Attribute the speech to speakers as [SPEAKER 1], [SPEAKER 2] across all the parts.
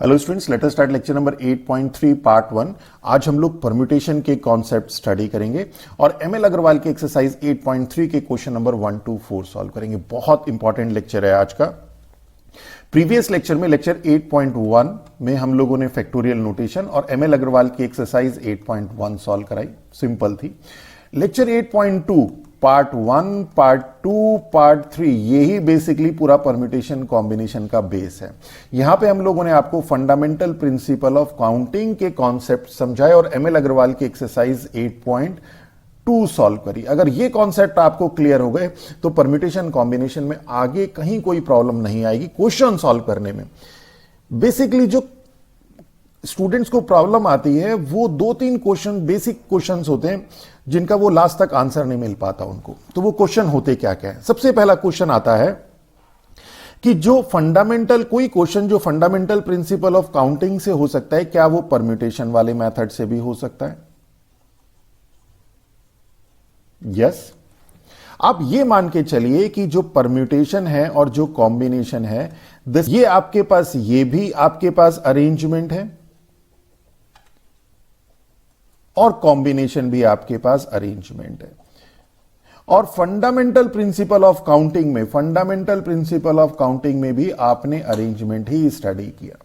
[SPEAKER 1] Hello students, let us start lecture number 8.3 part 1। आज हम लोग परम्यूटेशन के कॉन्सेप्ट स्टडी करेंगे और एमएल अग्रवाल के एक्सरसाइज 8.3 के क्वेश्चन नंबर 1 to 4 सॉल्व करेंगे। बहुत इंपॉर्टेंट लेक्चर है आज का। प्रीवियस लेक्चर में लेक्चर 8.1 में हम लोगों ने फैक्टोरियल नोटेशन और एमएल अग्रवाल की एक्सरसाइज 8.1 सॉल्व कराई, सिंपल थी। लेक्चर 8.2 पार्ट 1, पार्ट 2, पार्ट 3 यही बेसिकली पूरा परम्यूटेशन कॉम्बिनेशन का बेस है। यहां पे हम लोगों ने आपको फंडामेंटल प्रिंसिपल ऑफ काउंटिंग के कॉन्सेप्ट समझाए और एमएल अग्रवाल की एक्सरसाइज 8.2 सॉल्व करी। अगर ये कॉन्सेप्ट आपको क्लियर हो गए तो परम्यूटेशन कॉम्बिनेशन में आगे कहीं कोई प्रॉब्लम नहीं आएगी क्वेश्चन सॉल्व करने में। बेसिकली जो स्टूडेंट्स को प्रॉब्लम आती है वो 2-3 क्वेश्चन बेसिक क्वेश्चंस होते हैं जिनका वो लास्ट तक आंसर नहीं मिल पाता उनको। तो वो क्वेश्चन होते क्या क्या है? सबसे पहला क्वेश्चन आता है कि जो फंडामेंटल प्रिंसिपल ऑफ काउंटिंग से हो सकता है, क्या वो परम्यूटेशन वाले मेथड से भी हो सकता है? यस। आप ये मान के चलिए कि जो परम्यूटेशन है और जो कॉम्बिनेशन है, ये आपके पास, ये भी आपके पास अरेंजमेंट है और कॉम्बिनेशन भी आपके पास अरेंजमेंट है। और फंडामेंटल प्रिंसिपल ऑफ काउंटिंग में भी आपने अरेंजमेंट ही स्टडी किया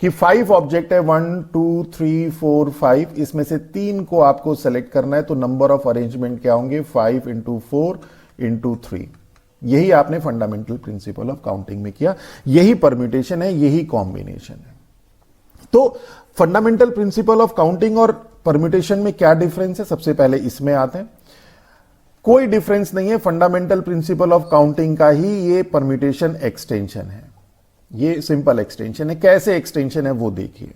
[SPEAKER 1] कि 5 ऑब्जेक्ट है, 1 2 3 4 5, इसमें से 3 को आपको सेलेक्ट करना है। तो नंबर ऑफ अरेंजमेंट क्या होंगे? 5 × 4 × 3। यही आपने फंडामेंटल प्रिंसिपल ऑफ काउंटिंग में किया। यही परम्यूटेशन है, यही कॉम्बिनेशन है। तो फंडामेंटल प्रिंसिपल ऑफ काउंटिंग और परम्यूटेशन में क्या डिफरेंस है? सबसे पहले इसमें आते हैं। कोई डिफरेंस नहीं है। फंडामेंटल प्रिंसिपल ऑफ काउंटिंग का ही ये परम्यूटेशन एक्सटेंशन है। ये सिंपल एक्सटेंशन है। कैसे एक्सटेंशन है वो देखिए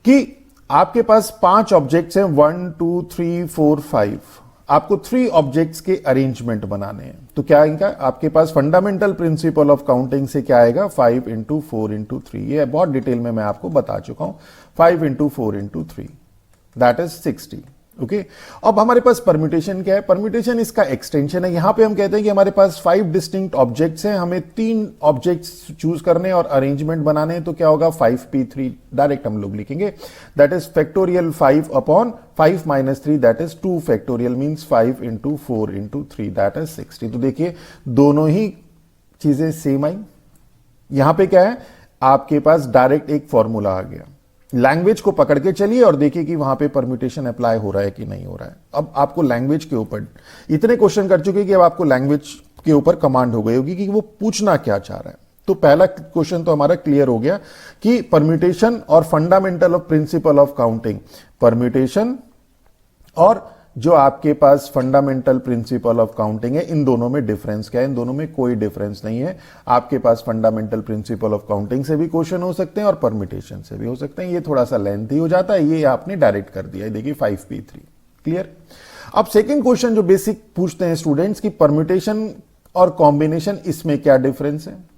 [SPEAKER 1] कि आपके पास 5 ऑब्जेक्ट्स हैं, 1 2 3 4 5। आपको 3 ऑब्जेक्ट्स के अरेंजमेंट बनाने हैं। तो क्या आएगा आपके पास? फंडामेंटल प्रिंसिपल ऑफ काउंटिंग से क्या आएगा? 5 × 4 × 3। ये बहुत डिटेल में मैं आपको बता चुका हूं। 5 × 4 × 3 दैट इज 60। ओके। अब हमारे पास परम्यूटेशन क्या है? परम्यूटेशन इसका एक्सटेंशन है। यहां पे हम कहते हैं कि हमारे पास 5 डिस्टिंक्ट ऑब्जेक्ट्स हैं, हमें 3 ऑब्जेक्ट्स चूज करने और अरेंजमेंट बनाने हैं। तो क्या होगा? 5p3 डायरेक्ट हम लोग लिखेंगे। That is factorial 5 upon 5 - 3 that is 2 factorial means 5 × 4 × 3 that is 60। तो देखिए दोनों ही चीजें सेम आई। यहां पे क्या है? आपके पास डायरेक्ट एक फॉर्मूला आ गया। लैंग्वेज को पकड़ के चलिए और देखिए कि वहां पे परम्यूटेशन अप्लाई हो रहा है कि नहीं हो रहा है। अब आपको लैंग्वेज के ऊपर इतने क्वेश्चन कर चुके कि अब आपको लैंग्वेज के ऊपर कमांड हो गई होगी कि वो पूछना क्या चाह रहा है। तो पहला क्वेश्चन तो हमारा क्लियर हो गया कि परम्यूटेशन और fundamental of principle of counting, permutation और जो आपके पास फंडामेंटल प्रिंसिपल ऑफ काउंटिंग है, इन दोनों में डिफरेंस क्या है? इन दोनों में कोई डिफरेंस नहीं है। आपके पास फंडामेंटल प्रिंसिपल ऑफ काउंटिंग से भी क्वेश्चन हो सकते हैं और परम्यूटेशन से भी हो सकते हैं। ये थोड़ा सा लेंथी हो जाता है, ये आपने डायरेक्ट कर दिया है। देखिए 5p3 क्लियर। अब सेकंड क्वेश्चन जो बेसिक पूछते हैं स्टूडेंट्स की परम्यूटेशन और कॉम्बिनेशन, इसमें क्या डिफरेंस है?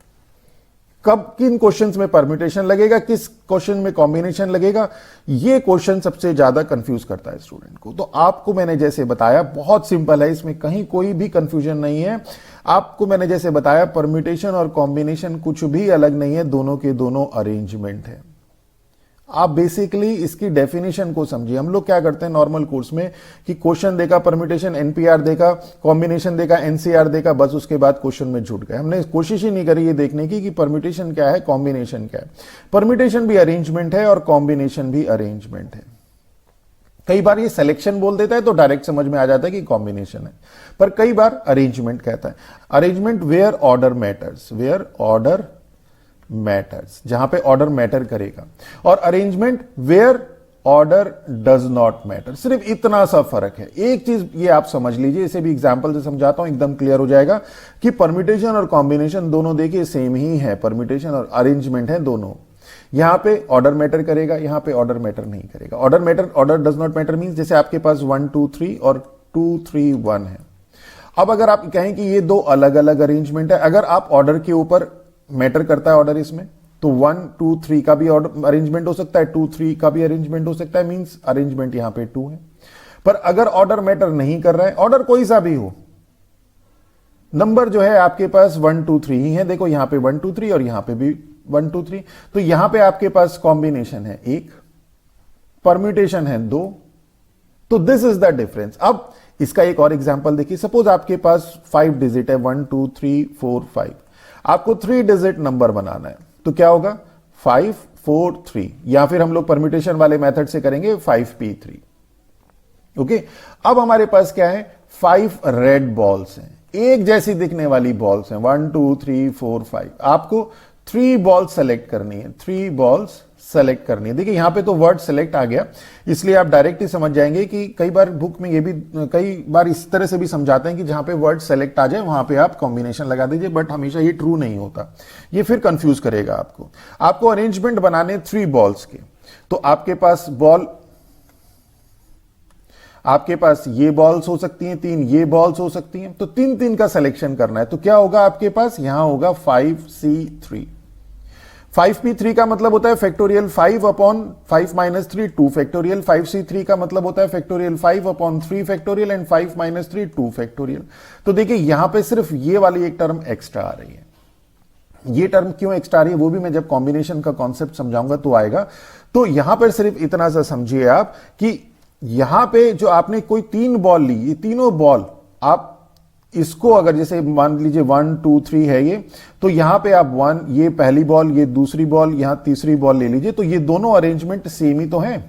[SPEAKER 1] कब किन क्वेश्चंस में परम्यूटेशन लगेगा, किस क्वेश्चन में कॉम्बिनेशन लगेगा? ये क्वेश्चन सबसे ज्यादा कंफ्यूज करता है स्टूडेंट को। तो आपको मैंने जैसे बताया बहुत सिंपल है, इसमें कहीं कोई भी कंफ्यूजन नहीं है। आपको मैंने जैसे बताया परम्यूटेशन और कॉम्बिनेशन कुछ भी अलग नहीं है, दोनों के दोनों अरेंजमेंट है। आप बेसिकली इसकी डेफिनेशन को समझिए। हम लोग क्या करते हैं नॉर्मल कोर्स में कि क्वेश्चन देखा, परम्यूटेशन एनपीआर देखा, कॉम्बिनेशन देखा, एनसीआर देखा, बस उसके बाद क्वेश्चन में जुट गए। हमने कोशिश ही नहीं करी ये देखने की कि परम्यूटेशन क्या है, कॉम्बिनेशन क्या है। परम्यूटेशन भी अरेंजमेंट है और कॉम्बिनेशन भी अरेंजमेंट है। कई बार ये सिलेक्शन बोल देता है तो डायरेक्ट समझ में आ जाता है कि कॉम्बिनेशन है, पर कई बार अरेंजमेंट कहता है। Arrangement where order matters, where order matters, जहां पे ऑर्डर मैटर करेगा। और arrangement where order does not matter. सिर्फ इतना सा फर्क है। एक चीज ये आप समझ लीजिए, इसे भी एग्जांपल से समझाता हूं, एकदम क्लियर हो जाएगा कि परम्यूटेशन और कॉम्बिनेशन दोनों देखिए सेम ही है। परम्यूटेशन और अरेंजमेंट है दोनों। यहां पे ऑर्डर मैटर करेगा, यहां पे ऑर्डर मैटर नहीं करेगा। Order does not matter means जैसे आपके पास 1 2 3 और 2 3 1 है। अब अगर आप कहें कि ये दो अलग अलग अरेंजमेंट है, अगर आप ऑर्डर के ऊपर मैटर करता है ऑर्डर इसमें, तो 1 2 3 का भी ऑर्डर अरेंजमेंट हो सकता है, 2 3 का भी अरेंजमेंट हो सकता है, मींस अरेंजमेंट यहां पे 2 है। पर अगर ऑर्डर मैटर नहीं कर रहा है, ऑर्डर कोई सा भी हो, नंबर जो है आपके पास 1 2 3 ही है। देखो यहां पे 1 2 3 और यहां पे भी 1 2 3। तो यहां पे आपके पास कॉम्बिनेशन है 1, परम्यूटेशन है 2। तो दिस इज द डिफरेंस। अब इसका एक और एग्जांपल देखिए, सपोज आपके पास 5 डिजिट है, 1 2 3 4 5। आपको 3 डिजिट नंबर बनाना है, तो क्या होगा 5 4 3, या फिर हम लोग परम्यूटेशन वाले मेथड से करेंगे 5p3। ओके, अब हमारे पास क्या है, 5 रेड बॉल्स हैं, एक जैसी दिखने वाली बॉल्स हैं, 1 2 3 4 5। आपको 3 बॉल्स सेलेक्ट करनी है, 3 बॉल्स सेलेक्ट करनी है। देखिए यहां पे तो वर्ड सेलेक्ट आ गया, इसलिए आप डायरेक्ट ही समझ जाएंगे कि कई बार बुक में ये भी कई बार इस तरह से भी समझाते हैं कि जहां पे वर्ड सेलेक्ट आ जाए वहां पे आप कॉम्बिनेशन लगा दीजिए, बट हमेशा ये ट्रू नहीं होता, ये फिर कंफ्यूज करेगा आपको। आपको अरेंजमेंट बनाने 3 बॉल्स के, तो आपके पास बॉल, आपके पास ये बॉल्स हो सकती हैं 3, ये बॉल्स हो सकती हैं, तो 3 3 का सिलेक्शन करना है। तो क्या होगा आपके पास, यहां होगा 5c3। 5p3 का मतलब होता है factorial 5 upon 5 minus 3 2 factorial. 5c3 का मतलब होता है factorial 5 upon 3 factorial and 5 minus 3 2 factorial. तो देखिए यहां पे सिर्फ ये वाली एक टर्म एक्स्ट्रा आ रही है। ये टर्म क्यों एक्स्ट्रा आ रही है वो भी मैं जब कॉम्बिनेशन का कॉन्सेप्ट समझाऊंगा तो आएगा। तो यहां पर सिर्फ इतना सा समझिए आप कि यहां पे जो आपने कोई 3 बॉल ली, ये तीनों बॉल आप इसको अगर जैसे मान लीजिए 1 2 3 है ये, तो यहां पे आप 1, ये पहली बॉल, ये दूसरी बॉल, यहां तीसरी बॉल ले लीजिए, तो ये दोनों अरेंजमेंट सेम ही तो हैं,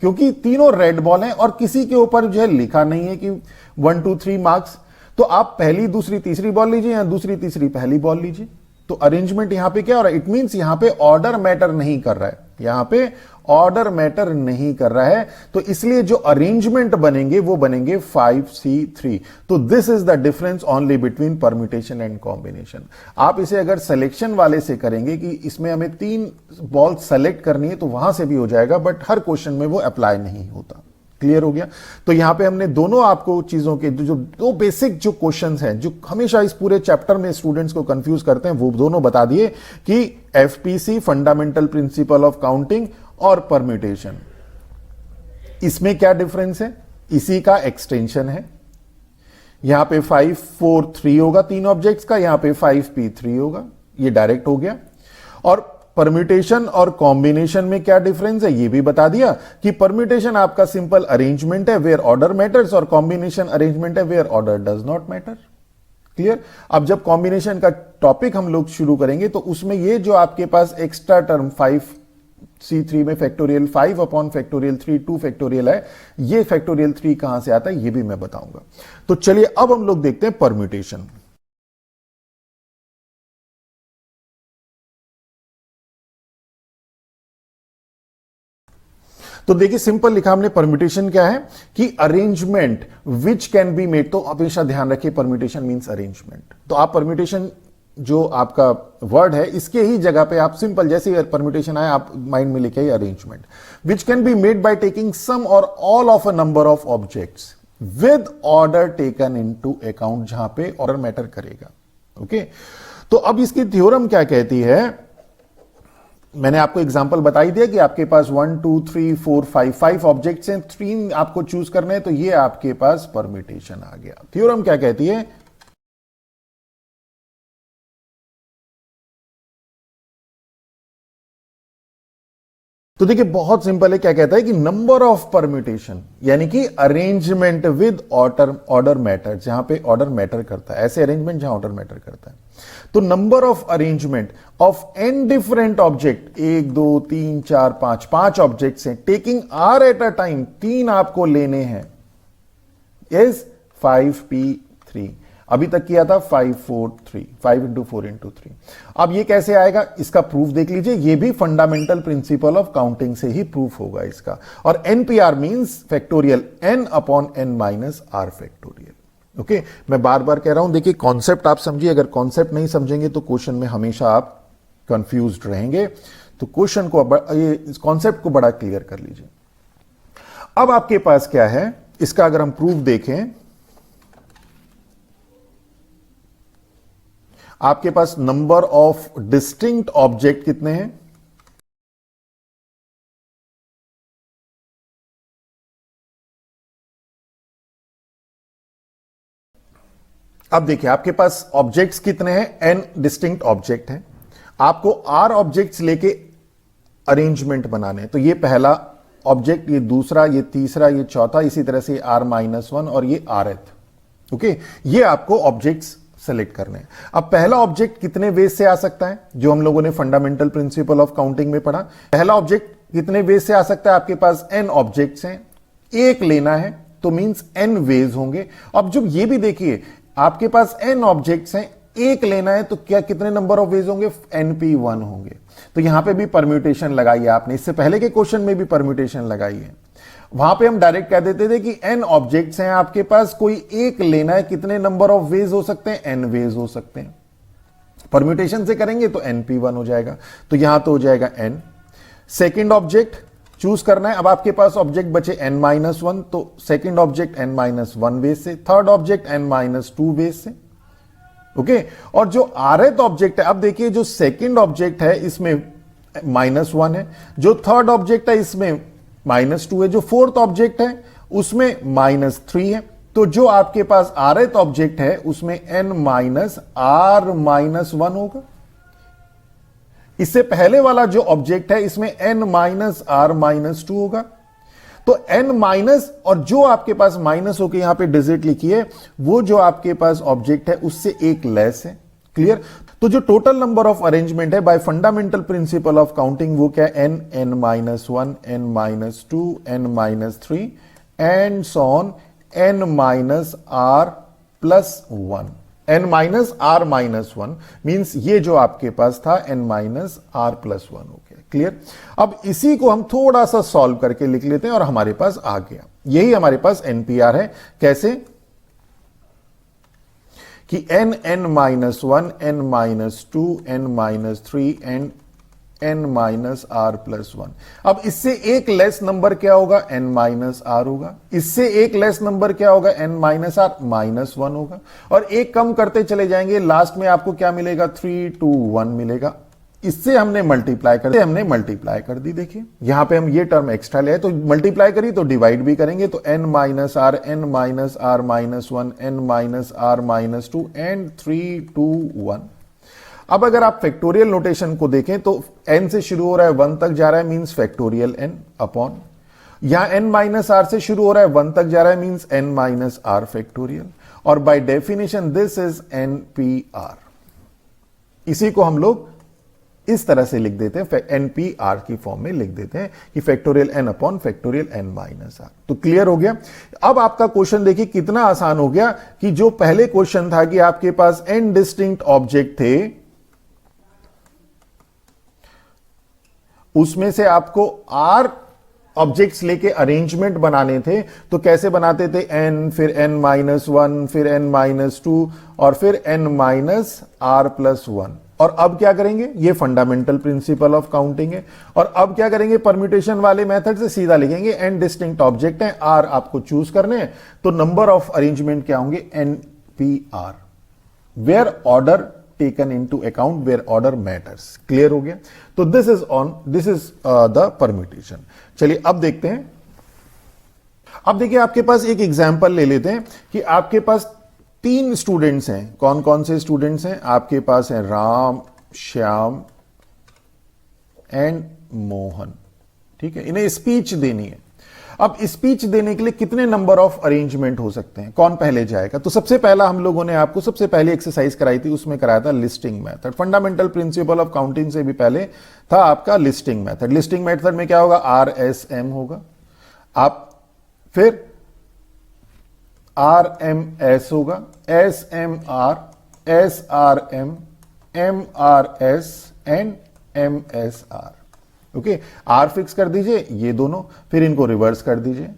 [SPEAKER 1] क्योंकि तीनों रेड बॉल हैं और किसी के ऊपर जो है लिखा नहीं है कि 1 2 3 मार्क्स। तो आप पहली दूसरी तीसरी बॉल लीजिए या दूसरी तीसरी पहली बॉल लीजिए। तो अरेंजमेंट यहां पे क्या हो रहा है, इट मींस यहां पे ऑर्डर मैटर नहीं कर रहा है, यहां पे ऑर्डर मैटर नहीं कर रहा है। तो इसलिए जो अरेंजमेंट बनेंगे वो बनेंगे 5c3। तो this is the difference only between permutation and combination. आप इसे अगर सिलेक्शन वाले से करेंगे कि इसमें हमें 3 बॉल सेलेक्ट करनी है, तो वहां से भी हो जाएगा, बट हर क्वेश्चन में वो अप्लाई नहीं होता। क्लियर हो गया। तो यहां पे हमने दोनों आपको चीजों के जो 2 बेसिक जो क्वेश्चंस हैं जो हमेशा इस पूरे चैप्टर में स्टूडेंट्स को कंफ्यूज करते हैं, वो दोनों बता दिए कि FPC fundamental principle of counting और परम्यूटेशन, इसमें क्या डिफरेंस है, इसी का एक्सटेंशन है। यहां पे 5 4 3 होगा 3 ऑब्जेक्ट्स का, यहां पे 5p3 होगा, ये डायरेक्ट हो गया। और परम्यूटेशन और कॉम्बिनेशन में क्या डिफरेंस है ये भी बता दिया कि परम्यूटेशन आपका सिंपल अरेंजमेंट है वेयर ऑर्डर मैटर्स, और कॉम्बिनेशन अरेंजमेंट है where order does not matter. Clear. अब जब कॉम्बिनेशन का टॉपिक हम लोग शुरू करेंगे तो उसमें ये जो आपके पास एक्स्ट्रा टर्म 5c3 में फैक्टोरियल 5 अपॉन फैक्टोरियल 3 2 फैक्टोरियल है, ये फैक्टोरियल 3 कहां से आता है ये भी मैं बताऊंगा। तो चलिए अब हम लोग देखते हैं परम्यूटेशन। तो देखिए सिंपल लिखा हमने, परम्यूटेशन क्या है कि arrangement which can be made. तो हमेशा ध्यान रखिए परम्यूटेशन मींस अरेंजमेंट। तो आप परम्यूटेशन जो आपका वर्ड है इसके ही जगह पे आप सिंपल जैसे परम्यूटेशन आए आप माइंड में लिखे arrangement, which can be made by taking some or all of a number of objects with order taken into account, जहां पे ऑर्डर मैटर करेगा। ओके, तो अब इसकी थ्योरम क्या कहती है, मैंने आपको एग्जांपल बताई दिया कि आपके पास 1 2 3 4 5 ऑब्जेक्ट्स हैं, 3 आपको चूज करने हैं, तो ये आपके पास परम्यूटेशन आ गया। थ्योरम क्या कहती है, तो देखिए बहुत सिंपल है, क्या कहता है कि नंबर ऑफ परम्यूटेशन यानी कि अरेंजमेंट विद ऑर्डर मैटर, जहां पे ऑर्डर मैटर करता है, ऐसे अरेंजमेंट जहां ऑर्डर मैटर करता है। तो number of arrangement of n different object, 1 2 3 4 5 objects हैं, taking are at a time, 3 आपको लेने हैं, इज 5p3। अभी तक किया था 5 4 3, 5 इंटू 4 इंटू 3। अब ये कैसे आएगा, इसका प्रूफ देख लीजिए, ये भी फंडामेंटल प्रिंसिपल ऑफ काउंटिंग से ही प्रूफ होगा इसका। और NPR means factorial n upon n minus R factorial. Okay, मैं बार बार कह रहा हूं, देखिए कॉन्सेप्ट आप समझिए, अगर कॉन्सेप्ट नहीं समझेंगे तो क्वेश्चन में हमेशा आप कंफ्यूज रहेंगे। तो क्वेश्चन को ये कॉन्सेप्ट को बड़ा क्लियर कर लीजिए। अब आपके पास क्या है, इसका अगर हम प्रूफ देखें, आपके पास नंबर ऑफ डिस्टिंक्ट ऑब्जेक्ट कितने हैं, अब देखिए आपके पास ऑब्जेक्ट्स कितने हैं, n डिस्टिंक्ट ऑब्जेक्ट हैं। आपको आर ऑब्जेक्ट्स लेके अरेंजमेंट बनाने, तो ये पहला ऑब्जेक्ट, ये दूसरा, ये तीसरा, ये चौथा, इसी तरह से आर -1 और ये rth। ओके, ये आपको ऑब्जेक्ट्स सेलेक्ट करने हैं। अब पहला ऑब्जेक्ट कितने वेज से आ सकता है, जो हम लोगों ने फंडामेंटल प्रिंसिपल ऑफ काउंटिंग में पढ़ा। पहला ऑब्जेक्ट कितने वेज से आ सकता है, आपके पास n ऑब्जेक्ट्स हैं, एक लेना है तो मींस n वेज होंगे। अब जब ये भी देखिए आपके पास n ऑब्जेक्ट्स हैं, एक लेना है तो क्या कितने नंबर ऑफ वेज होंगे, np1 होंगे। तो यहां पे भी परम्यूटेशन लगाई है आपने, इससे पहले के क्वेश्चन में भी परम्यूटेशन लगाई है। वहां पे हम डायरेक्ट कह देते थे कि n ऑब्जेक्ट्स हैं आपके पास, कोई एक लेना है, कितने नंबर ऑफ वेज हो सकते हैं, n वेज हो सकते हैं। परम्यूटेशन से करेंगे तो np1 हो जाएगा, तो यहां तो हो जाएगा n। सेकेंड ऑब्जेक्ट चूज करना है। अब आपके पास ऑब्जेक्ट बचे n-1, तो सेकेंड ऑब्जेक्ट n-1 वेज से, थर्ड ऑब्जेक्ट n-2 वेज से। ओके, और जो rth ऑब्जेक्ट है, अब देखिए जो सेकेंड ऑब्जेक्ट है इसमें -1 है, जो थर्ड ऑब्जेक्ट है इसमें -2 है, जो फोर्थ ऑब्जेक्ट है उसमें -3 है। तो जो आपके पास rth ऑब्जेक्ट है उसमें n-r-1 होगा। इससे पहले वाला जो ऑब्जेक्ट है इसमें n-r-2 होगा। तो n- और जो आपके पास माइनस होकर यहां पे डिजिट लिखी है, वो जो आपके पास ऑब्जेक्ट है उससे एक लेस है। क्लियर? तो जो टोटल नंबर ऑफ अरेंजमेंट है bye fundamental principle of counting, वो क्या है, n-1, n-2, n-3 and so on n-r+1। n-r-1 means ये जो आपके पास था n-r+1 हो गया। क्लियर? अब इसी को हम थोड़ा सा सॉल्व करके लिख लेते हैं और हमारे पास आ गया। यही हमारे पास npr है। कैसे कि n-1, n-2, n-3 and n-r+1। अब इससे एक लेस नंबर क्या होगा, n-r होगा। इससे एक लेस नंबर क्या होगा, n-r -1 होगा। और एक कम करते चले जाएंगे, लास्ट में आपको क्या मिलेगा, 3, 2, 1 मिलेगा। इससे हमने मल्टीप्लाई कर दी। देखिए यहां पे हम ये टर्म एक्स्ट्रा ले, तो मल्टीप्लाई करी तो डिवाइड भी करेंगे, तो n-r, n-r -1, n-r -2 एंड 3, 2, 1। अब अगर आप फैक्टोरियल नोटेशन को देखें तो n से शुरू हो रहा है 1 तक जा रहा है, मींस फैक्टोरियल n अपॉन, यहां n-r से शुरू हो रहा है 1 तक जा रहा है, मींस n-r फैक्टोरियल। और by definition this is npr। इसी को हम लोग इस तरह से लिख देते हैं, npr की फॉर्म में लिख देते हैं कि factorial n upon factorial n-r। तो क्लियर हो गया। अब आपका क्वेश्चन देखिए कितना आसान हो गया, कि जो पहले क्वेश्चन था कि आपके पास n डिस्टिंक्ट ऑब्जेक्ट थे, उसमें से आपको r ऑब्जेक्ट्स लेके अरेंजमेंट बनाने थे, तो कैसे बनाते थे, n फिर n-1 फिर n-2 और फिर n-r+1। और अब क्या करेंगे, ये फंडामेंटल प्रिंसिपल ऑफ काउंटिंग है। और अब क्या करेंगे, परम्यूटेशन वाले मेथड से सीधा लिखेंगे, n डिस्टिंक्ट ऑब्जेक्ट हैं, r आपको चूज करने हैं, तो नंबर ऑफ अरेंजमेंट क्या होंगे, npr, where order taken into account, where order matters. Clear हो गया? तो दिस इज द परम्यूटेशन। चलिए अब देखते हैं। अब देखिए आपके पास एक एग्जांपल ले लेते हैं कि आपके पास 3 स्टूडेंट्स हैं। कौन कौन से स्टूडेंट्स हैं आपके पास, हैं राम, श्याम एंड मोहन। ठीक है, इन्हें स्पीच देनी है। अब स्पीच देने के लिए कितने नंबर ऑफ अरेंजमेंट हो सकते हैं, कौन पहले जाएगा? तो सबसे पहला हम लोगों ने आपको सबसे पहले एक्सरसाइज कराई थी, उसमें कराया था listing method. Fundamental principle of counting से भी पहले था आपका लिस्टिंग मेथड। लिस्टिंग मेथड में क्या होगा, RSM होगा, आप फिर RMS होगा, SMR, SRM, MRS and MSR। Okay, R fix कर दीजिए ये दोनों, फिर इनको रिवर्स कर दीजिए,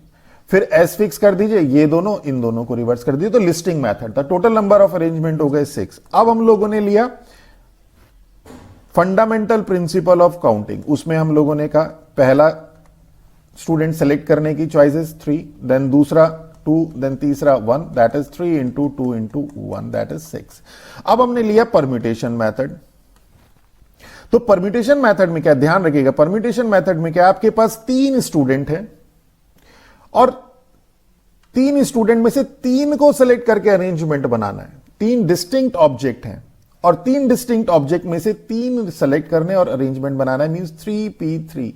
[SPEAKER 1] फिर S फिक्स कर दीजिए ये दोनों, इन दोनों को रिवर्स कर दीजिए। तो लिस्टिंग मेथड था। टोटल नंबर ऑफ अरेंजमेंट हो गए 6। अब हम लोगों ने लिया फंडामेंटल प्रिंसिपल ऑफ काउंटिंग, उसमें हम लोगों ने कहा पहला स्टूडेंट सेलेक्ट करने की चॉइसेस 3, देन दूसरा 2, देन तीसरा 1, that is 3 into 2 into 1, that is 6। अब हमने लिया परम्यूटेशन मेथड। तो परम्यूटेशन मेथड में क्या, ध्यान रखिएगा, परम्यूटेशन मेथड में क्या, आपके पास 3 स्टूडेंट हैं और 3 स्टूडेंट में से 3 को सेलेक्ट करके अरेंजमेंट बनाना है। 3 डिस्टिंक्ट ऑब्जेक्ट हैं और 3 डिस्टिंक्ट ऑब्जेक्ट में से 3 सेलेक्ट करने और अरेंजमेंट बनाना है, मींस 3p3।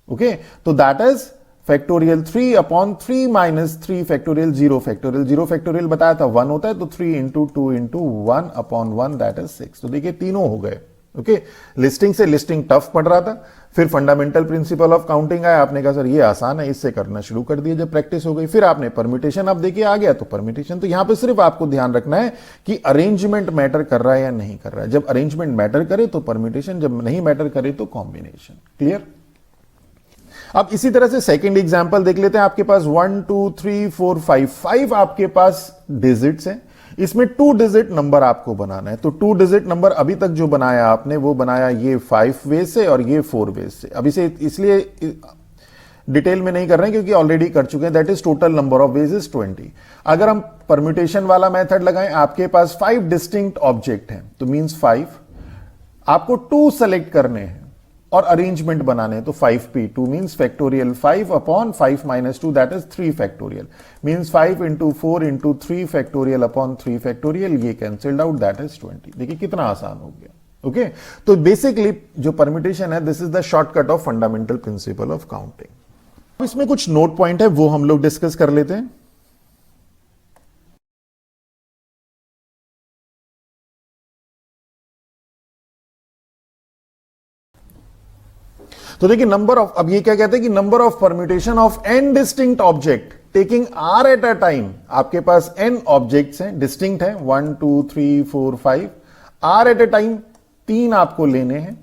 [SPEAKER 1] ओके, तो that is factorial 3 upon 3 minus 3 factorial 0 factorial. 0 factorial बताया था 1 होता है, तो 3 into 2 into 1 upon 1 that is 6। तो देखिए तीनों हो गए। ओके, लिस्टिंग से लिस्टिंग टफ पड़ रहा था, फिर फंडामेंटल प्रिंसिपल ऑफ काउंटिंग आया, आपने कहा सर ये आसान है, इससे करना शुरू कर दिया। जब प्रैक्टिस हो गई फिर आपने परम्यूटेशन, अब देखिए आ गया तो परम्यूटेशन। तो यहां पे सिर्फ आपको ध्यान रखना है कि अरेंजमेंट मैटर कर रहा है या नहीं कर रहा है। जब अरेंजमेंट मैटर करे तो परम्यूटेशन, जब नहीं मैटर करे तो कॉम्बिनेशन। क्लियर? अब इसी तरह से सेकंड एग्जांपल देख लेते हैं। आपके पास 1 2 3 4 5 आपके पास डिजिट्स हैं, इसमें 2 डिजिट नंबर आपको बनाना है। तो 2 डिजिट नंबर अभी तक जो बनाया आपने वो बनाया ये 5 वे से और ये 4 वे से। अब इसे इसलिए डिटेल में नहीं कर रहे हैं क्योंकि ऑलरेडी कर चुके हैं। That is total number of ways is 20। अगर हम परम्यूटेशन वाला मेथड लगाएं, आपके पास 5 डिस्टिंक्ट ऑब्जेक्ट हैं, तो मींस 5 आपको 2 सेलेक्ट करने हैं और अरेंजमेंट बनाने हैं। तो 5p2 means factorial 5 upon 5 minus 2 that is 3 factorial, means 5 into 4 into 3 factorial upon 3 factorial, ये कैंसिल्ड आउट दैट इज 20। देखिए कितना आसान हो गया। ओके, तो बेसिकली जो परम्यूटेशन है this is the shortcut of fundamental principle of counting. इसमें कुछ नोट पॉइंट है वो हम लोग डिस्कस कर लेते हैं। तो देखिए नंबर ऑफ, अब ये क्या कहते हैं कि number of permutation of n distinct object taking r at a time. आपके पास n ऑब्जेक्ट्स हैं, डिस्टिंक्ट हैं, 1 2 3 4 5, r एट अ टाइम 3 आपको लेने हैं।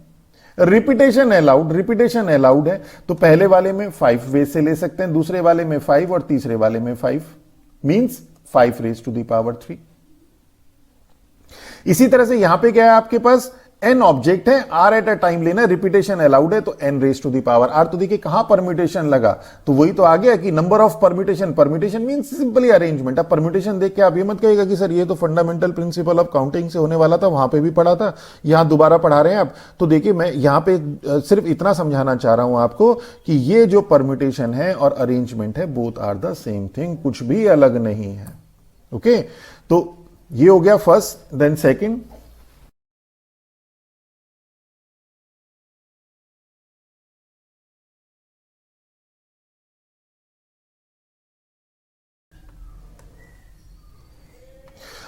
[SPEAKER 1] रिपीटेशन अलाउड, रिपीटेशन अलाउड है, तो पहले वाले में 5 वे से ले सकते हैं, दूसरे वाले में 5 और तीसरे वाले में 5, means 5 raise to the power 3। इसी तरह से यहां पे क्या है, आपके पास n ऑब्जेक्ट है, r एट अ टाइम लेना, रिपीटेशन अलाउड है, तो n raise to the power r। तो देखिए कहां परम्यूटेशन लगा, तो वही तो आ गया कि number of permutation. Permutation means simply arrangement. अब परम्यूटेशन देख के आप ये मत कहिएगा कि सर ये तो फंडामेंटल प्रिंसिपल ऑफ काउंटिंग से होने वाला था, वहां पे भी पढ़ा था, यहां दोबारा पढ़ा रहे हैं आप। तो देखिए मैं यहां पे सिर्फ इतना समझाना चाह रहा हूं आपको कि ये जो परम्यूटेशन है और अरेंजमेंट है both are the same thing, कुछ भी अलग नहीं है। ओके, तो ये हो गया फर्स्ट। देन सेकेंड,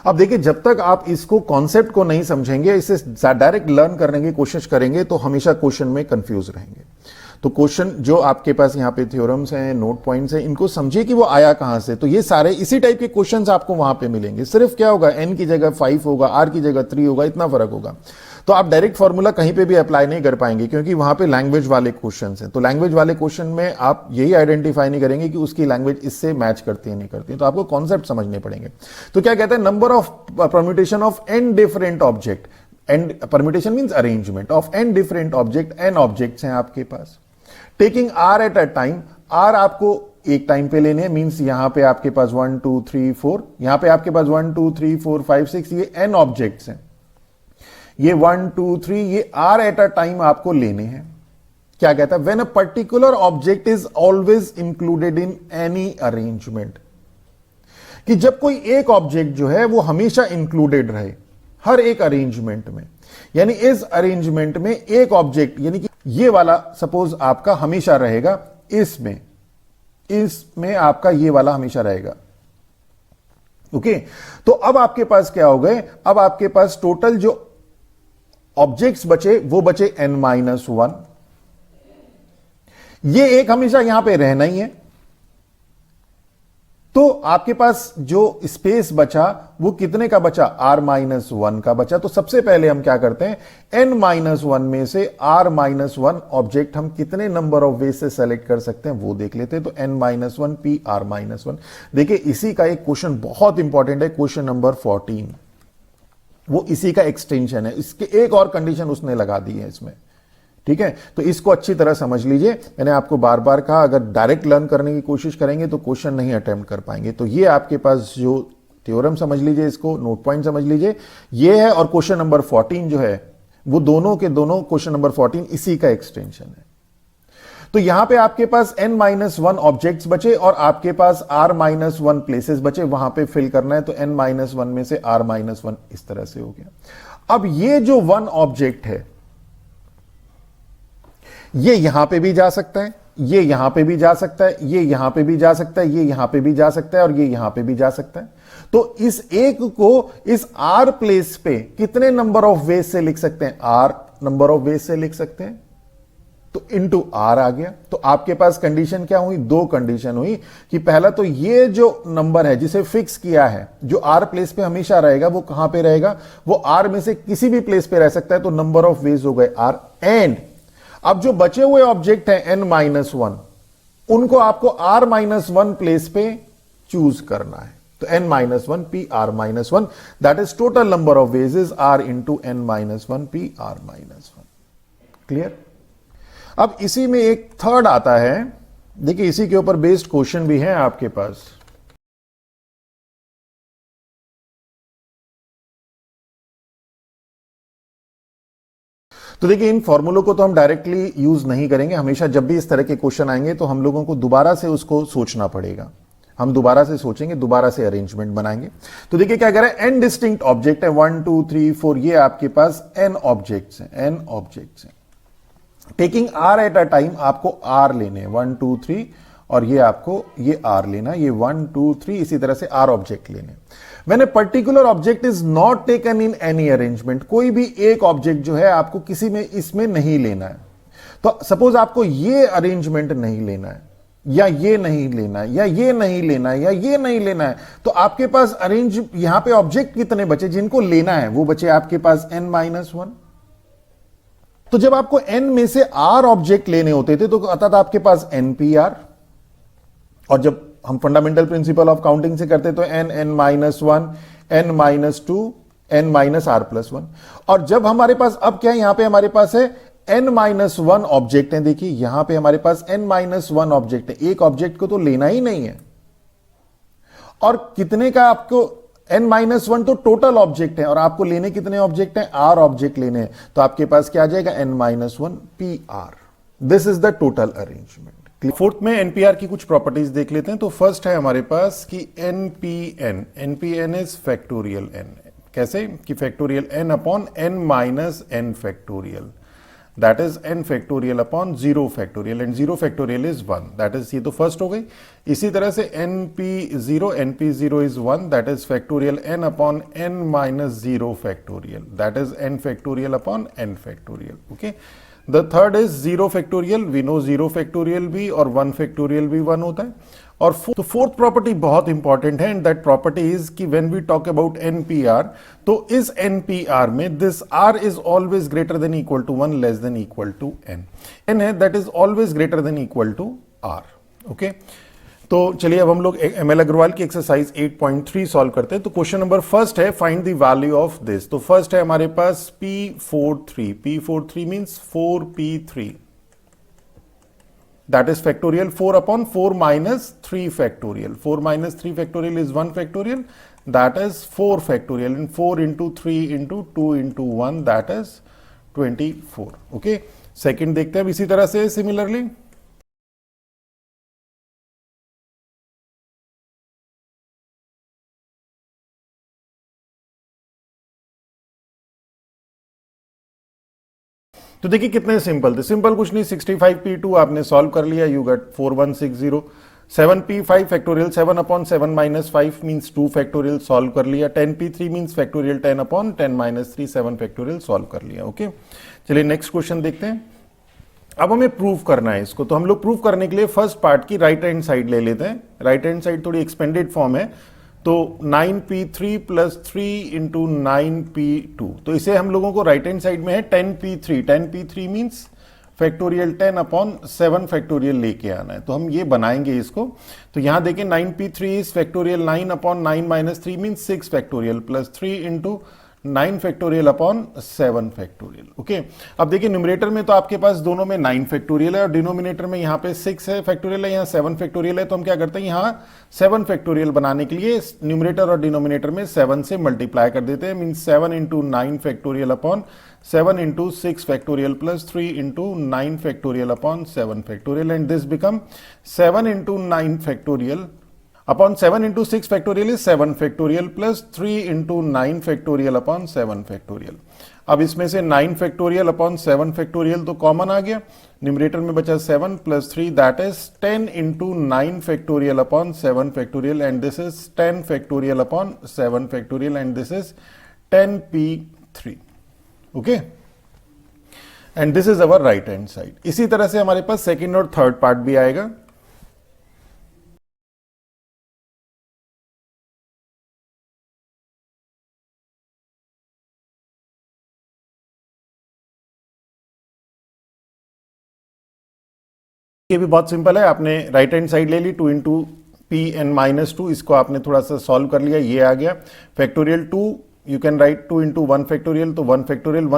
[SPEAKER 1] अब देखिए जब तक आप इसको कॉन्सेप्ट को नहीं समझेंगे, इसे डायरेक्ट लर्न करने की कोशिश करेंगे तो हमेशा क्वेश्चन में कंफ्यूज रहेंगे। तो क्वेश्चन जो आपके पास यहाँ पे थ्योरम्स हैं, नोट पॉइंट्स हैं, इनको समझिए कि वो आया कहां से। तो ये सारे इसी टाइप के क्वेश्चंस आपको वहां पे मिलेंगे। सिर्फ क्या होगा, n की जगह 5 होगा, r की जगह 3 होगा, इतना फर्क होगा। तो आप डायरेक्ट फॉर्मूला कहीं पे भी अप्लाई नहीं कर पाएंगे क्योंकि वहां पे लैंग्वेज वाले क्वेश्चंस हैं। तो लैंग्वेज वाले क्वेश्चन में आप यही आइडेंटिफाई नहीं करेंगे कि उसकी लैंग्वेज इससे मैच करती है नहीं करती है, तो आपको कॉन्सेप्ट समझने पड़ेंगे। तो क्या कहते हैं, number of permutation of n different object, and permutation means arrangement of n different object, n objects हैं आपके पास, taking r at a time. r आपको एक टाइम पे लेने हैं, मींस यहां पे आपके पास 1 2 3 4, यहां पे आपके पास 1 2 3 4 5 6, ये n ऑब्जेक्ट्स हैं, ये 1 2 3, ये r एट अ टाइम आपको लेने हैं। क्या कहता है, when a particular object is always included in any arrangement, कि जब कोई एक ऑब्जेक्ट जो है वो हमेशा इंक्लूडेड रहे हर एक अरेंजमेंट में। यानी इस अरेंजमेंट में एक ऑब्जेक्ट, यानी कि ये वाला सपोज आपका हमेशा रहेगा, इसमें आपका ये वाला हमेशा रहेगा। ओके, तो अब आपके पास क्या हो गए, अब आपके पास टोटल जो ऑब्जेक्ट्स बचे वो बचे n-1। ये एक हमेशा यहां पे रहना ही है, तो आपके पास जो स्पेस बचा वो कितने का बचा, r-1 का बचा। तो सबसे पहले हम क्या करते हैं, n-1 में से r-1 ऑब्जेक्ट हम कितने नंबर ऑफ वे से सेलेक्ट कर सकते हैं वो देख लेते हैं। तो n-1 p r-1। देखिए इसी का एक क्वेश्चन बहुत इंपॉर्टेंट है, क्वेश्चन नंबर 14, वो इसी का एक्सटेंशन है, इसके एक और कंडीशन उसने लगा दी है इसमें। ठीक है, तो इसको अच्छी तरह समझ लीजिए। मैंने आपको बार बार कहा अगर डायरेक्ट लर्न करने की कोशिश करेंगे तो क्वेश्चन नहीं अटेम्प्ट कर पाएंगे। तो ये आपके पास जो थ्योरम समझ लीजिए, इसको नोट पॉइंट समझ लीजिए, ये है। और क्वेश्चन नंबर 14 जो है वो दोनों के दोनों, क्वेश्चन नंबर 14 इसी का एक्सटेंशन है। तो यहां पे आपके पास n-1 ऑब्जेक्ट्स बचे और आपके पास r-1 प्लेसेस बचे, वहां पे फिल करना है। तो n-1 में से r-1 इस तरह से हो गया। अब ये जो वन ऑब्जेक्ट है, ये यहां पे भी जा सकता है, ये यहां पे भी जा सकता है, ये यहां पे भी जा सकता है, ये यहां पे भी जा सकता है और ये यहां पे भी जा सकता है। तो इस एक को इस आर प्लेस पे कितने नंबर ऑफ वेज से लिख सकते हैं? आर नंबर ऑफ वेज से लिख सकते हैं। तो इनटू आर आ गया। तो आपके पास कंडीशन क्या हुई? दो कंडीशन हुई कि पहला तो ये जो नंबर है जिसे फिक्स किया है, जो आर प्लेस पे हमेशा रहेगा, वो कहां पे रहेगा? वो आर में से किसी भी प्लेस पे रह सकता है। तो नंबर ऑफ वेज हो गए आर। एंड अब जो बचे हुए ऑब्जेक्ट हैं n-1, उनको आपको r-1 प्लेस पे चूज करना है। तो n-1 p r-1, that is total number of ways is r into n-1 p r-1। Clear? अब इसी में एक थर्ड आता है, देखिए इसी के ऊपर बेस्ड क्वेश्चन भी है आपके पास। तो देखिए इन फॉर्मूलों को तो हम डायरेक्टली यूज नहीं करेंगे, हमेशा जब भी इस तरह के क्वेश्चन आएंगे तो हम लोगों को दोबारा से उसको सोचना पड़ेगा। हम दोबारा से सोचेंगे, दोबारा से अरेंजमेंट बनाएंगे। तो देखिए क्या कह रहा है, एन डिस्टिंक्ट ऑब्जेक्ट है, 1 2 3 4, ये आपके पास एन ऑब्जेक्ट्स हैं, एन ऑब्जेक्ट्स हैं। Taking are at a time आपको आर लेने 1 2 3 और ये आपको ये आर लेना, ये 1 2 3 इसी तरह से आर ऑब्जेक्ट लेने। When a particular object is not taken in any arrangement, कोई भी एक ऑब्जेक्ट जो है आपको किसी में इसमें नहीं लेना है। तो सपोज आपको ये अरेंजमेंट नहीं लेना है, या ये नहीं लेना है, या ये नहीं लेना है, या ये नहीं लेना है, तो आपके पास अरेंज यहां पे ऑब्जेक्ट कितने बचे जिनको लेना है? वो बचे आपके पास n-1। तो जब आपको n में से r ऑब्जेक्ट लेने होते थे तो आता था आपके पास npr, और जब हम फंडामेंटल प्रिंसिपल ऑफ काउंटिंग से करते तो n n-1, n-2, n-r+1। और जब हमारे पास अब क्या है, यहां पे हमारे पास है n-1 ऑब्जेक्ट है। देखिए यहां पे हमारे पास n-1 ऑब्जेक्ट है, एक ऑब्जेक्ट को तो लेना ही नहीं है। और कितने का आपको n-1 तो टोटल ऑब्जेक्ट है, और आपको लेने कितने ऑब्जेक्ट हैं? r ऑब्जेक्ट लेने हैं। तो आपके पास क्या आ जाएगा? n-1 pr। This is the total arrangement. Fourth में एनपीआर की कुछ प्रॉपर्टीज देख लेते हैं। तो फर्स्ट है हमारे पास कि NPN, NPN is factorial N. कैसे? कि factorial N upon N minus N factorial, that is N factorial upon 0 factorial, and 0 factorial is 1, that is, ये तो फर्स्ट हो गई। इसी तरह से np0, np0 is 1, that is factorial N upon N minus 0 factorial, that is N factorial upon N factorial. Okay, the third is 0 factorial, we know 0 factorial भी और 1 factorial भी 1 होता है। और तो फोर्थ प्रॉपर्टी बहुत इंपॉर्टेंट है, एंड दैट प्रॉपर्टी इज कि when we talk about NPR, तो इस एनपीआर में this r is always greater than equal to 1 less than equal to n. N है that is always greater than equal to r. Okay, तो चलिए अब हम लोग एमएल अग्रवाल की एक्सरसाइज 8.3 सॉल्व करते हैं। तो क्वेश्चन नंबर फर्स्ट है, find the value of this. तो फर्स्ट है हमारे पास P43, P43 means 4P3, that is factorial 4 upon 4 minus 3 factorial, 4 minus 3 factorial is 1 factorial, that is 4 factorial, and 4 into 3 into 2 into 1, that is 24। Okay, second देखते हैं इसी तरह से similarly. तो देखिए कितने सिंपल थे, सिंपल कुछ नहीं, 65P2 आपने सॉल्व कर लिया, you get 4160। 7P5 factorial 7 upon 7 minus 5 means 2 factorial solve कर लिया। 10P3 means factorial 10 upon 10 minus 3 7 factorial solve कर लिया। ओके, चलिए नेक्स्ट क्वेश्चन देखते हैं। अब हमें प्रूव करना है इसको, तो हम लोग प्रूव करने के लिए फर्स्ट पार्ट की राइट हैंड साइड ले लेते हैं। राइट हैंड साइड थोड़ी एक्सपेंडेड फॉर्म है, तो 9P3 प्लस 3 इंटू 9P2, तो इसे हम लोगों को राइट हैंड साइड में है 10P3, 10P3 means factorial 10 upon 7 factorial लेके आना है। तो हम ये बनाएंगे इसको। तो यहां देखें 9P3 is factorial 9 upon 9 minus 3 means 6 factorial plus 3 into 9 factorial upon 7 factorial. Okay, अब देखिए न्यूमरेटर में तो आपके पास दोनों में 9 फैक्टोरियल है और डिनोमिनेटर में यहाँ पे 6 है फैक्टोरियल है, यहाँ 7 फैक्टोरियल है। तो हम क्या करते हैं, यहाँ 7 फैक्टोरियल बनाने के लिए न्यूमरेटर और डिनोमिनेटर में 7 से मल्टीप्लाई कर देते हैं, mean 7 into 9 factorial upon 7 into 6 factorial plus 3 into 9 factorial upon 7 factorial, and this become 7 into 9 factorial upon 7 into 6 factorial is 7 factorial plus 3 into 9 factorial upon 7 factorial. अब इसमें से 9 फैक्टोरियल अपॉन 7 फैक्टोरियल तो common आ गया, numerator में बचा 7 plus 3 that is 10 into 9 factorial upon 7 factorial and this is 10 factorial upon 7 factorial and this is 10p3। Okay, and this is our right hand side. इसी तरह से हमारे पास सेकेंड और third part भी आएगा। ये भी बहुत सिंपल है, आपने राइट हैंड साइड ले ली 2 इंटू पी एन माइनस 2, इसको आपने थोड़ा सा सॉल्व कर लिया, ये आ गया factorial 2, you can write 2 into 1 factorial, तो 1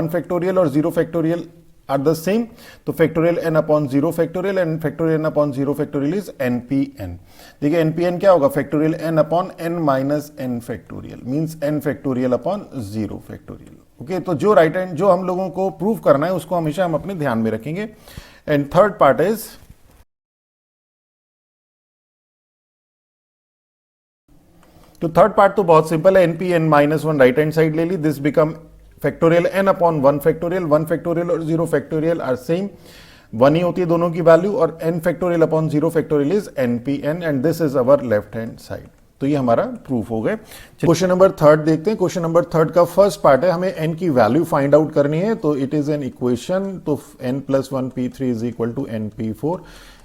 [SPEAKER 1] फैक्टोरियल और 0 फैक्टोरियल आर द सेम, तो factorial n upon 0 factorial and factorial n upon 0 factorial is npn। देखिए npn क्या होगा, factorial n upon n minus n factorial means n factorial upon 0 factorial. Okay, तो जो right hand जो हम लोगों को प्रूव करना है उसको हमेशा हम अपने ध्यान में रखेंगे। एंड थर्ड पार्ट इज, तो थर्ड पार्ट तो बहुत सिंपल है, npn minus 1 right hand side ले ली, this become factorial n upon 1 factorial और 0 फैक्टोरियल आर सेम, 1 ही होती है दोनों की वैल्यू, और n factorial upon 0 factorial is npn and this is our left hand side. तो ये हमारा प्रूफ हो गए। क्वेश्चन नंबर थर्ड देखते हैं। क्वेश्चन नंबर थर्ड का फर्स्ट पार्ट है, हमें n की वैल्यू फाइंड आउट करनी है, तो इट इज एन इक्वेशन, तो n plus 1 p3 is equal to np4।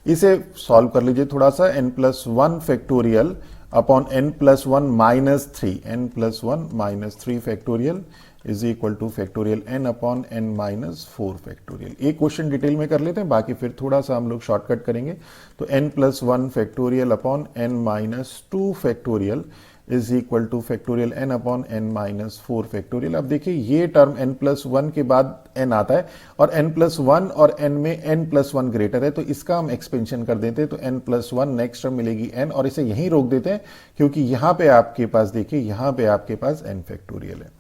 [SPEAKER 1] इसे सॉल्व कर लीजिए थोड़ा सा, n plus 1 factorial upon n plus 1 minus 3, n plus 1 minus 3 factorial is equal to factorial n upon n minus 4 factorial. एक question detail में कर लेते हैं, बाकी फिर थोड़ा सा हम लोग शॉर्टकट करेंगे। तो n plus 1 factorial upon n minus 2 factorial is equal to factorial n upon n minus 4 factorial. अब देखिए ये टर्म n प्लस 1 के बाद n आता है और n प्लस 1 और n में n प्लस 1 ग्रेटर है, तो इसका हम एक्सपेंशन कर देते हैं, तो n प्लस 1 नेक्स्ट टर्म मिलेगी n, और इसे यहीं रोक देते हैं क्योंकि यहां पे आपके पास देखिए यहां पे आपके पास n फैक्टोरियल है,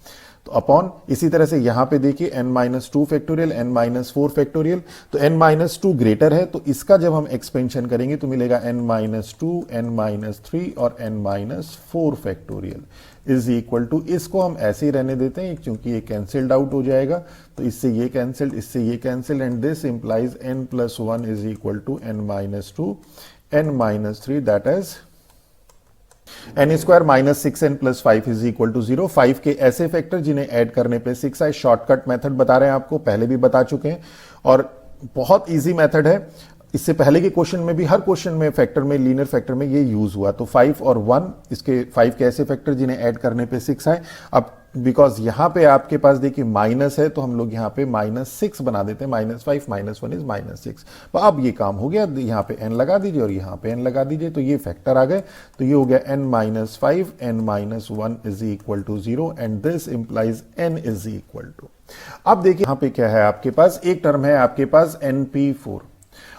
[SPEAKER 1] तो अपॉन इसी तरह से यहां पे देखिए n minus 2 factorial n minus 4 factorial, तो n माइनस 2 ग्रेटर है, तो इसका जब हम एक्सपेंशन करेंगे तो मिलेगा n माइनस 2 n माइनस 3 और n minus 4 factorial is equal to, इसको हम ऐसे ही रहने देते हैं क्योंकि ये कैंसिल्ड आउट हो जाएगा, तो इससे ये कैंसिल्ड, इससे ये cancelled, and this implies n plus 1 is equal to n minus 2 n minus 3 that is n square minus 6n plus 5 is equal to 0। 5 के ऐसे फैक्टर जिन्हें ऐड करने पे 6 आए, शॉर्टकट मेथड बता रहे हैं आपको, पहले भी बता चुके हैं और बहुत इजी मेथड है। इससे पहले के क्वेश्चन में भी हर क्वेश्चन में फैक्टर में लीनियर फैक्टर में ये यूज हुआ, तो 5 और 1 इसके 5 के ऐसे फैक्टर जिन्हें ऐड करने पे 6 आए। अब बिकॉज यहां पे आपके पास देखिए माइनस है, तो हम लोग यहां पे माइनस 6 बना देते हैं, माइनस 5 माइनस 1 इज माइनस 6। तो अब ये काम हो गया, यहां पे n लगा दीजिए और यहां पे n लगा दीजिए, तो ये फैक्टर आ गए, तो ये हो गया n minus 5 n minus 1 is equal to 0 and this implies n is equal to. अब देखिए यहां पे क्या है आपके पास, एक टर्म है आपके पास np4,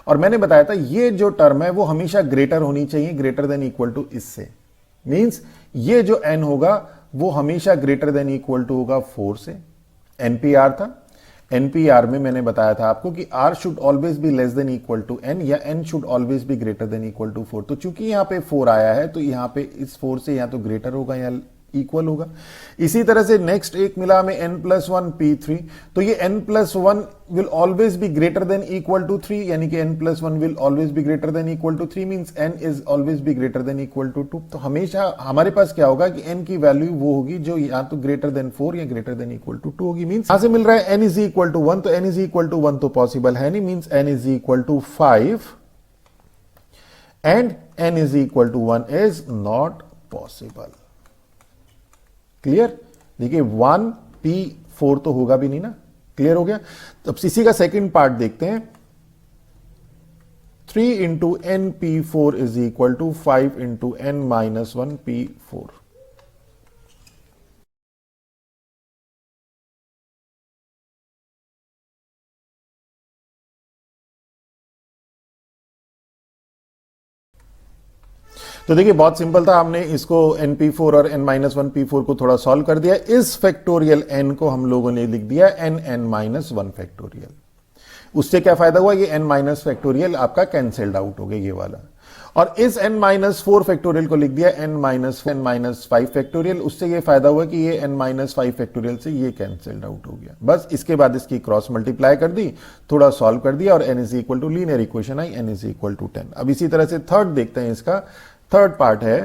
[SPEAKER 1] और मैंने बताया था ये जो टर्म है वो हमेशा ग्रेटर होनी चाहिए, ग्रेटर देन इक्वल टू इससे, मींस ये जो n होगा वो हमेशा ग्रेटर देन इक्वल टू होगा 4 से। npr था, npr में मैंने बताया था आपको कि r should always be less than equal to n या n should always be greater than equal to 4। तो चूंकि यहां पे 4 आया है तो यहां पे इस 4 से या तो ग्रेटर होगा या इक्वल होगा। इसी तरह से नेक्स्ट एक मिला हमें n प्लस 1 p3, तो ये n plus 1 will always be greater than equal to 3, यानी कि n plus 1 will always be greater than equal to 3 means n is always be greater than equal to 2। तो हमेशा हमारे पास क्या होगा कि n की वैल्यू वो होगी जो या तो ग्रेटर देन 4 या ग्रेटर देन इक्वल टू 2 होगी। मींस यहां से मिल रहा है n इज इक्वल टू 1, तो n इज इक्वल टू 1 तो पॉसिबल है नहीं, means n is equal to 5 and n is equal to 1 is not possible. Clear? देखिए 1p4 तो होगा भी नहीं ना, क्लियर हो गया। अब इसी का सेकंड पार्ट देखते हैं, 3 into N p4 is equal to 5 into n minus 1 p4। तो देखिए बहुत सिंपल था, हमने इसको np4 और n-1 p4 को थोड़ा सॉल्व कर दिया। इस फैक्टोरियल n को हम लोगों ने लिख दिया n-1 फैक्टोरियल। उससे क्या फायदा हुआ, ये n- फैक्टोरियल आपका कैंसिल्ड आउट हो गया ये वाला। और इस n माइनस 4 फैक्टोरियल को लिख दिया n माइनस 5 फैक्टोरियल। उससे ये फायदा हुआ कि ये n माइनस 5 फैक्टोरियल से ये कैंसिल्ड आउट हो गया। बस इसके बाद इसकी क्रॉस मल्टीप्लाई कर दी, थोड़ा सॉल्व कर दिया और n is equal to linear equation I, n is equal to 10। अब इसी तरह से थर्ड देखते हैं, इसका थर्ड पार्ट है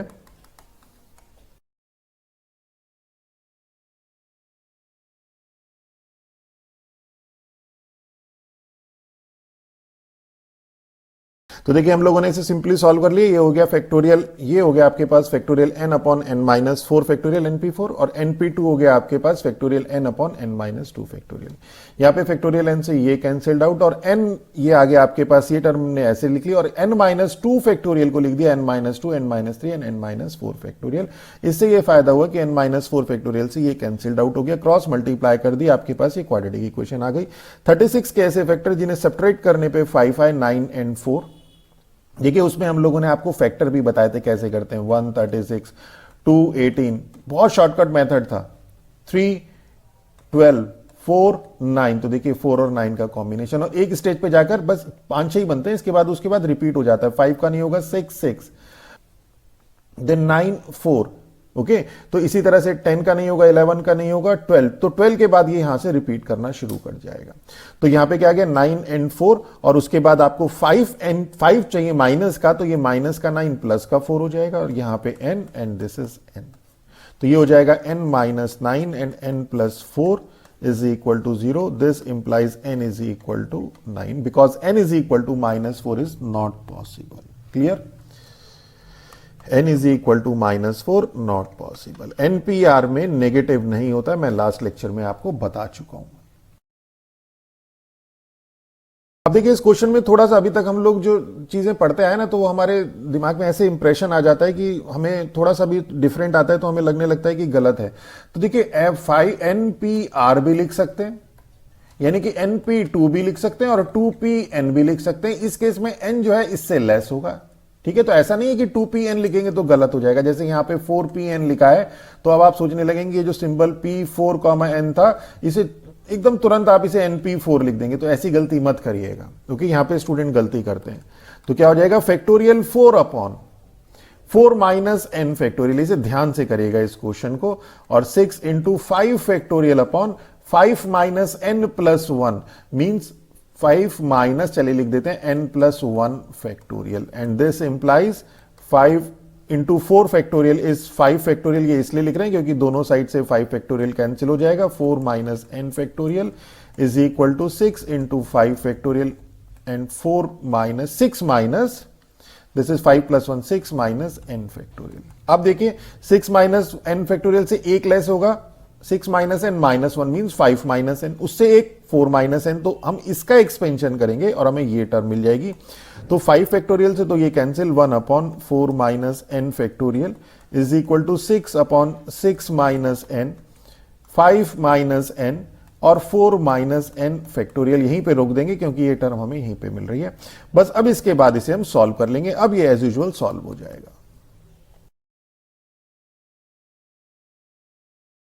[SPEAKER 1] तो देखिए हम लोगों ने इसे सिंपली सॉल्व कर लिया। ये हो गया फैक्टोरियल, ये हो गया आपके पास factorial n upon n minus 4 factorial np4 और np2 हो गया आपके पास factorial n upon n minus 2 factorial. यहाँ पे फैक्टोरियल n से ये कैंसिल्ड आउट और n ये आ गया आपके पास, ये टर्म ने ऐसे लिख लिया और n माइनस 2 फैक्टोरियल को लिख दिया n minus 2, n minus 3 and n minus 4 factorial. इससे ये फायदा हुआ कि n माइनस 4 फैक्टोरियल से ये कैंसिल्ड आउट हो गया, क्रॉस मल्टीप्लाई कर दी, आपके पास ये क्वाड्रेटिक इक्वेशन आ गई। 36 के ऐसे फैक्टर जिन्हें सब्ट्रैक्ट करने पे 5 आए, 9 एंड 4। देखिए उसमें हम लोगों ने आपको फैक्टर भी बताए थे कैसे करते हैं, 136, 2, 18, बहुत शॉर्टकट मेथड था, 3, 12, 4, 9। तो देखिए 4 और 9 का कॉम्बिनेशन और एक स्टेज पे जाकर बस 5-6 ही बनते हैं, उसके बाद रिपीट हो जाता है। 5 का नहीं होगा 6, 6, देन 9, 4। ओके तो इसी तरह से 10 का नहीं होगा, 11 का नहीं होगा, 12। तो 12 के बाद ये यहां से रिपीट करना शुरू कर जाएगा। तो यहां पे क्या आ गया 9 एंड 4 और उसके बाद आपको 5 एंड 5 चाहिए माइनस का, तो ये माइनस का 9 प्लस का 4 हो जाएगा और यहां पे n and this is n। तो ये हो जाएगा n minus 9 and n plus 4 is equal to 0। This implies n is equal to 9 because n is equal to minus 4 is not possible. Clear? n is equal to minus 4 not possible. NPR में negative नहीं होता, मैं last lecture में आपको बता चुका हूं। अब देखिए इस क्वेश्चन में थोड़ा सा अभी तक हम लोग जो चीजें पढ़ते आए ना, तो वो हमारे दिमाग में ऐसे इंप्रेशन आ जाता है कि हमें थोड़ा सा भी डिफरेंट आता है तो हमें लगने लगता है कि गलत है। तो देखिए NPR भी लिख सकते हैं, यानी कि NP2 भी लिख सकते हैं और 2PN भी लिख सकते हैं। इस केस में n जो है इससे लेस होगा, ठीक है। तो ऐसा नहीं है कि 2PN लिखेंगे तो गलत हो जाएगा। जैसे यहां पे 4PN लिखा है तो अब आप सोचने लगेंगे ये जो सिंबल P4, N था, इसे एकदम तुरंत आप इसे NP4 लिख देंगे, तो ऐसी गलती मत करिएगा क्योंकि यहां पे स्टूडेंट गलती करते हैं। तो क्या हो जाएगा factorial 4 upon 4 minus n factorial, इसे ध्यान से करिएगा इस क्वेश्चन को, और 6 into 5 factorial upon 5 minus n plus 1 means 5 minus, चलिए लिख देते हैं n plus 1 factorial and this implies 5 into 4 factorial is 5 factorial. ये इसलिए लिख रहे हैं क्योंकि दोनों साइड से 5 फैक्टोरियल कैंसिल हो जाएगा। 4 minus n factorial is equal to 6 into 5 factorial and 4 minus 6 minus this is 5 plus 1, 6 minus n factorial. अब देखिए 6 माइनस n फैक्टोरियल से एक लेस होगा, 6 minus n minus 1 means 5 minus n, उससे एक 4 माइनस n, तो हम इसका एक्सपेंशन करेंगे और हमें ये टर्म मिल जाएगी। तो 5 फैक्टोरियल से तो ये cancel, 1 upon 4 minus n factorial is equal to 6 upon 6 minus n, 5 minus n और 4 माइनस n फैक्टोरियल। यहीं पे रोक देंगे क्योंकि ये टर्म हमें यहीं पे मिल रही है। बस अब इसके बाद इसे हम सॉल्व कर लेंगे। अब ये एज यूजुअल सॉल्व हो जाएगा।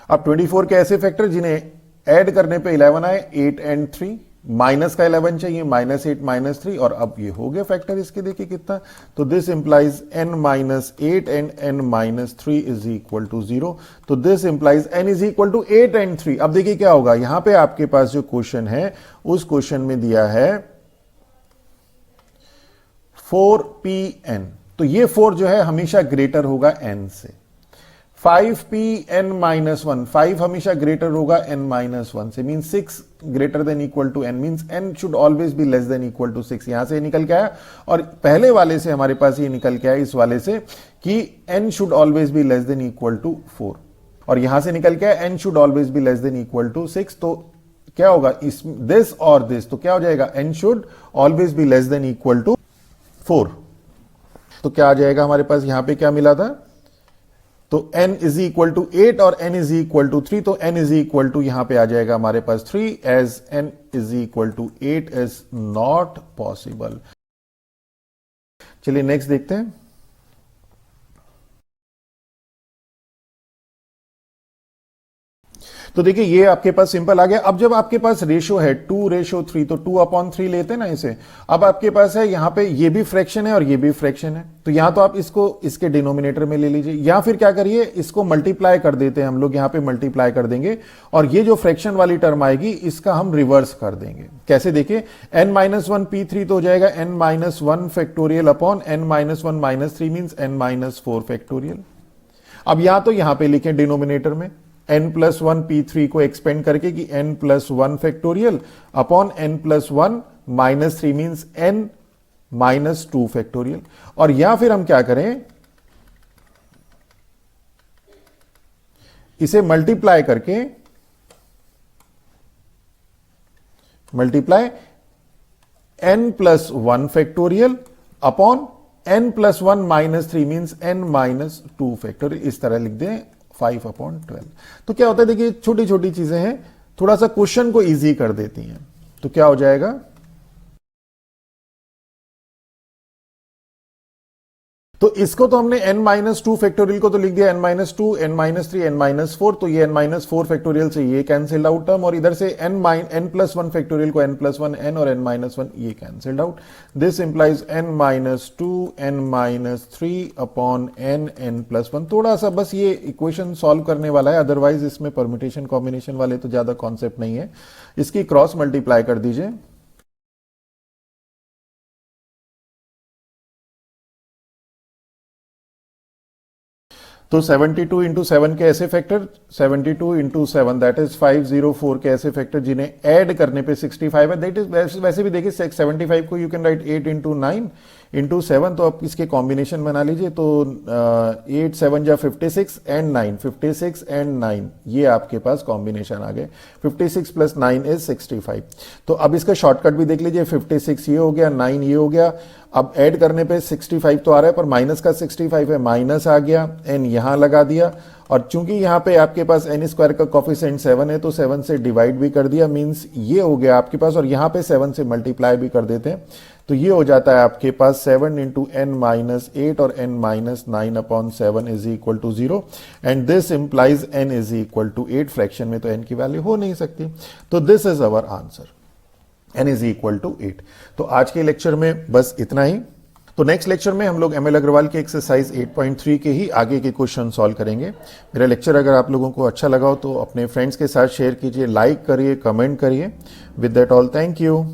[SPEAKER 1] अब 24 के ऐसे फैक्टर जिन्हें ऐड करने पे 11 आए, 8 एंड 3, माइनस का 11 चाहिए, माइनस 8 माइनस 3, और अब ये हो गया फैक्टर इसके, देखिए कितना। तो this implies n minus 8 and n minus 3 is equal to 0। तो this implies n is equal to 8 and 3। अब देखिए क्या होगा, यहां पे आपके पास जो क्वेश्चन है उस क्वेश्चन में दिया है 4PN, तो ये 4 जो है हमेशा ग्रेटर होगा n से। 5PN माइनस 1, 5 हमेशा ग्रेटर होगा n माइनस 1 से, mean 6 greater than equal to n, means n should always be less than equal to 6। यहां से निकल के आया और पहले वाले से हमारे पास ये निकल के आया इस वाले से कि n should always be less than equal to 4, और यहां से निकल के आया n should always be less than equal to 6। तो क्या होगा इस दिस और दिस, तो क्या हो जाएगा n should always be less than equal to 4। तो क्या आ जाएगा हमारे पास, यहां पे क्या मिला था, तो n इज इक्वल टू 8 और n इज इक्वल टू 3, तो n इज इक्वल टू यहां पे आ जाएगा हमारे पास 3 as n is equal to 8 is not possible. चलिए नेक्स्ट देखते हैं। तो देखिए ये आपके पास सिंपल आ गया। अब जब आपके पास रेशो है 2:3 तो 2/3 लेते ना इसे। अब आपके पास है यहां पे ये भी फ्रैक्शन है और ये भी फ्रैक्शन है, तो यहां तो आप इसको इसके डिनोमिनेटर में ले लीजिए, या फिर क्या करिए इसको मल्टीप्लाई कर देते हैं हम लोग, यहां पे मल्टीप्लाई कर देंगे और ये जो फ्रैक्शन वाली टर्म आएगी इसका हम रिवर्स कर देंगे। कैसे देखिए, n-1 P3 तो हो जाएगा n-1 factorial upon n-1 -3 means n-4 factorial. अब यहां तो यहां पे लिखें डिनोमिनेटर में n+1 P3 को एक्सपेंड करके कि n+1 factorial upon n+1 -3 means n-2 factorial. और या फिर हम क्या करें, इसे मल्टीप्लाई करके multiply n+1 factorial upon n+1 -3 means n-2 factorial, इस तरह लिख दें 5/12। तो क्या होता है देखिए, छोटी छोटी चीजें हैं, थोड़ा सा क्वेश्चन को इजी कर देती हैं। तो क्या हो जाएगा, तो इसको तो हमने n-2 फैक्टोरियल को तो लिख दिया n-2, n-3, n-4, तो ये n-4 फैक्टोरियल से ये कैंसिल्ड आउट टर्म, और इधर से n+1 फैक्टोरियल को n+1 n और n-1 ये cancelled out. This implies n-2 n-3 upon n+1। थोड़ा सा बस ये इक्वेशन सॉल्व करने वाला है, अदरवाइज इसमें परम्यूटेशन कॉम्बिनेशन वाले तो ज्यादा कॉन्सेप्ट नहीं है। इसकी क्रॉस मल्टीप्लाई कर दीजिए, तो 72 इंटू 7 के ऐसे फैक्टर, 72 इंटू 7 दैट इज 504 के ऐसे फैक्टर जिन्हें ऐड करने पे 65 है। दैट इज वैसे भी देखिए 75 को you can write 8 into 9 into 7, तो आप इसके कॉम्बिनेशन बना लीजिए। तो 8 7 जा 56 एंड 9, 56 एंड 9 ये आपके पास कॉम्बिनेशन आ गए। 56 प्लस 9 इज 65। तो अब इसका शॉर्टकट भी देख लीजिए, 56 ये हो गया, 9 ये हो गया। अब ऐड करने पे 65 तो आ रहा है, पर माइनस का 65 है, माइनस आ गया, एन यहां लगा दिया, और चूंकि यहां पे आपके पास n स्क्वायर का कोफिशिएंट 7 है तो 7 से डिवाइड भी कर दिया, मींस ये हो गया आपके पास, और यहां पे 7 से मल्टीप्लाई भी कर देते हैं, तो ये हो जाता है आपके पास 7 इंटू n-8 और n-9 upon 7 is equal to 0, and this implies n is equal to 8। Fraction में तो n की वैल्यू हो नहीं सकती, तो this is our answer, n is equal to 8। तो आज के लेक्चर में बस इतना ही। तो नेक्स्ट लेक्चर में हम लोग एमएल अग्रवाल के एक्सरसाइज 8.3 के ही आगे के क्वेश्चन सॉल्व करेंगे। मेरा लेक्चर अगर आप लोगों को अच्छा लगा हो तो अपने फ्रेंड्स के साथ शेयर कीजिए, लाइक करिए, कमेंट करिए। With that all, thank you.